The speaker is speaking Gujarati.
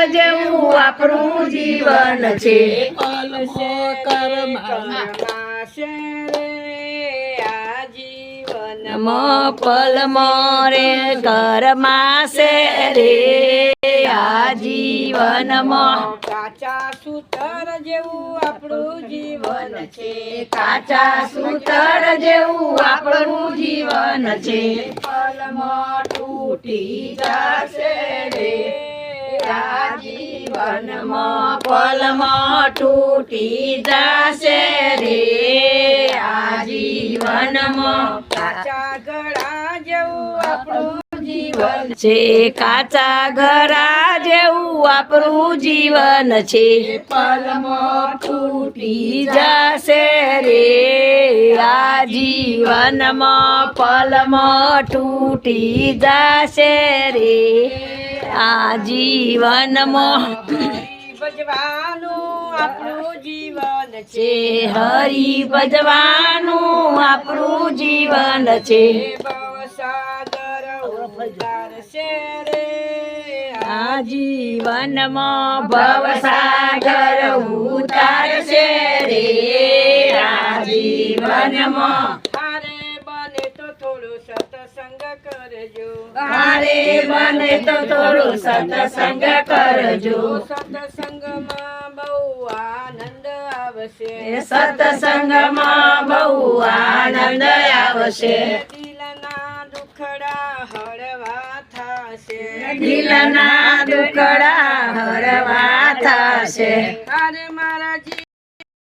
જેવું આપણું જીવન છે પલમાં રે ઘરમાં છે રે આ જીવનમાં કાચા સૂતર જેવું આપણું જીવન છે કાચા સૂતર જેવું આપણું જીવન છે પલમાં તૂટી જશે રે આ જીવનમાં પલમાં તૂટી જશે રે આ જીવનમાં કાચા ઘડા જેવું આપણું જીવન છે કાચા ઘરા જેવું આપણું જીવન છે પલમાં તૂટી જશે રે આ જીવનમાં પલમાં તૂટી જશે રે આ જીવનમાં ભજવાનું આપણું જીવન છે હરી ભજવાનું આપણું જીવન છે ભવસાગર ઉતારશે રે આ જીવનમાં ભવસાગર ઉતારશે રે આ જીવનમાં હારે બને તો થોડું સત્સંગ કરજો હારે બને તો થોડું સત્સંગ કરજો સત્સંગમાં બહુ આનંદ આવશે સત્સંગમાં બહુ આનંદ આવશે દિલના દુખડા હળવા થશે દિલના દુખડા હરવા થશે અરે મારા